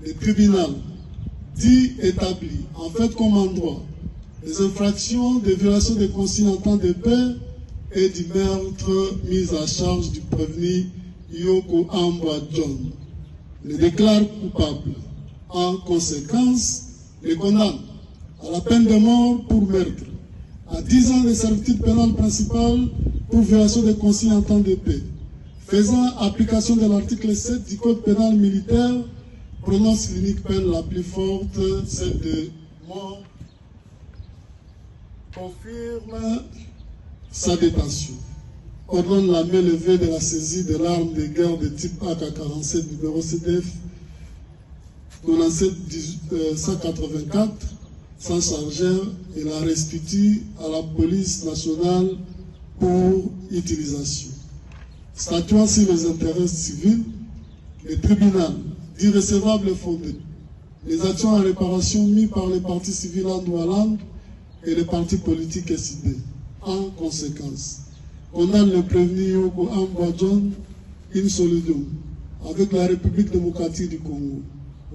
le tribunal dit établi, en fait comme en droit, les infractions de violation des consignes en temps de paix et du meurtre mis à charge du prévenu Yoko Ambwa John. Le déclare coupable. En conséquence, le condamne à la peine de mort pour meurtre, à 10 ans de servitude pénale principale pour violation des consignes en temps de paix, faisant application de l'article 7 du Code pénal militaire, prononce l'unique peine la plus forte, celle de mort, confirme sa détention, ordonne la main levée de la saisie de l'arme de guerre de type AK-47 numéro CDF 97-184 sans chargeur et la restitue à la police nationale pour utilisation. Statuant sur les intérêts civils, le tribunal dit recevable fondé les actions en réparation mises par les partis civils Andoualand et les partis politiques SID. En conséquence, condamne le prévenu Yoko Ambwa John in solidium avec la République démocratique du Congo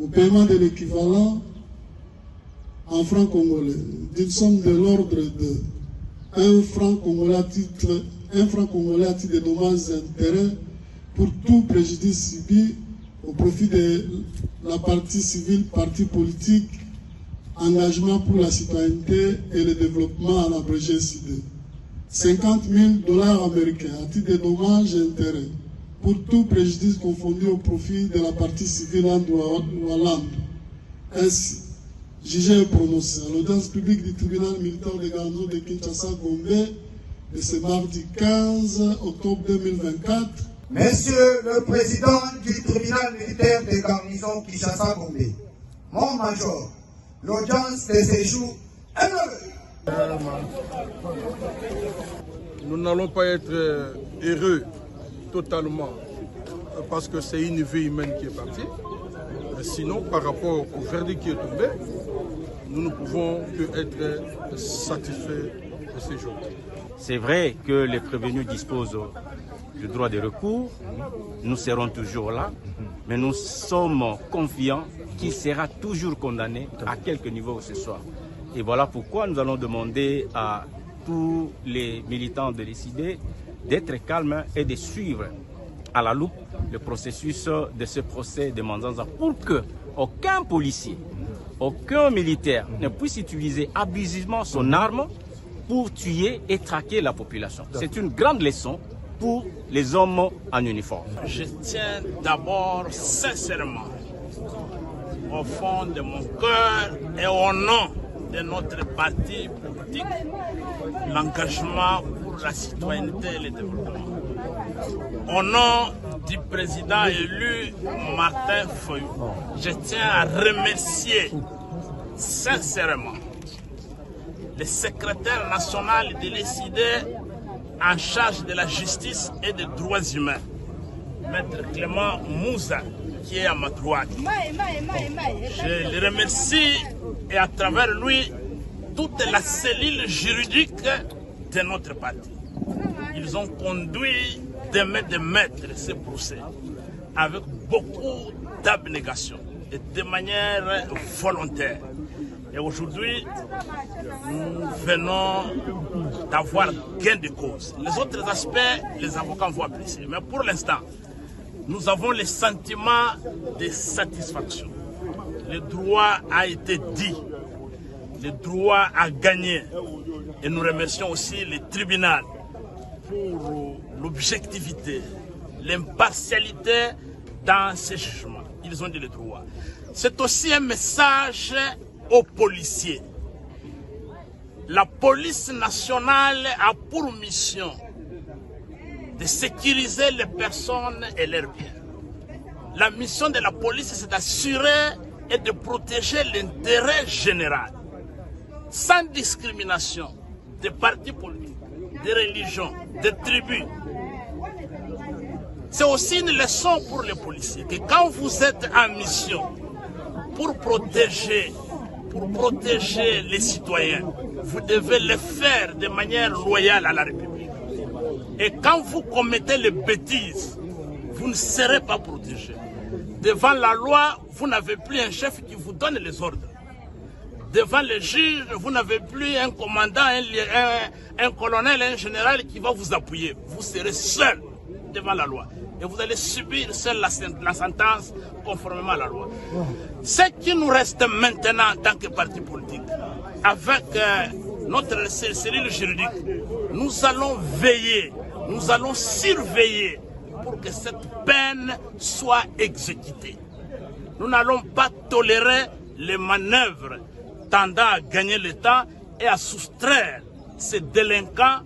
au paiement de l'équivalent en francs congolais d'une somme de l'ordre de 1 franc congolais à titre de dommages et intérêts pour tout préjudice subi au profit de la partie civile, parti politique, engagement pour la citoyenneté et le développement en abrégé CID. 50 000 $ américains à titre de dommages et intérêts pour tout préjudice confondu au profit de la partie civile Andoualand. Ainsi, jugé et prononcé à l'audience publique du tribunal militaire de Garnison de Kinshasa-Gombe de ce mardi 15 octobre 2024. Monsieur le Président du tribunal militaire de Garnison Kinshasa-Gombe, mon major, l'audience de séjour est levée. Nous n'allons pas être heureux totalement parce que c'est une vie humaine qui est partie. Mais sinon, par rapport au verdict qui est tombé, nous ne pouvons que être satisfaits de ces jours. C'est vrai que les prévenus disposent du droit de recours. Nous serons toujours là, mais nous sommes confiants qu'il sera toujours condamné à quelque niveau que ce soit. Et voilà pourquoi nous allons demander à tous les militants de l'ECD d'être calmes et de suivre à la loupe le processus de ce procès de Manzanza pour que aucun policier, aucun militaire ne puisse utiliser abusivement son arme pour tuer et traquer la population. C'est une grande leçon pour les hommes en uniforme. Je tiens d'abord sincèrement, au fond de mon cœur et au nom de notre parti politique, l'engagement pour la citoyenneté et le développement. Au nom du président élu Martin Fayulu, je tiens à remercier sincèrement le secrétaire national de l'ECD en charge de la justice et des droits humains, Maître Clément Mouza, qui est à ma droite. Je le remercie et à travers lui, toute la cellule juridique de notre parti. Ils ont conduit de maître ce procès avec beaucoup d'abnégation et de manière volontaire. Et aujourd'hui, nous venons d'avoir gain de cause. Les autres aspects, les avocats vont apprécier. Mais pour l'instant, nous avons le sentiment de satisfaction. Le droit a été dit. Le droit a gagné. Et nous remercions aussi le tribunal pour l'objectivité, l'impartialité dans ces jugements. Ils ont dit le droit. C'est aussi un message aux policiers. La police nationale a pour mission de sécuriser les personnes et leurs biens. La mission de la police, c'est d'assurer et de protéger l'intérêt général, sans discrimination des partis politiques, des religions, des tribus. C'est aussi une leçon pour les policiers, que quand vous êtes en mission pour protéger les citoyens, vous devez le faire de manière loyale à la République. Et quand vous commettez les bêtises, vous ne serez pas protégé. Devant la loi, vous n'avez plus un chef qui vous donne les ordres. Devant les juges, vous n'avez plus un commandant, un colonel, un général qui va vous appuyer. Vous serez seul devant la loi. Et vous allez subir seul la sentence conformément à la loi. Ce qui nous reste maintenant en tant que parti politique, avec notre cellule juridique, nous allons veiller, nous allons surveiller pour que cette peine soit exécutée. Nous n'allons pas tolérer les manœuvres tendant à gagner le temps et à soustraire ces délinquants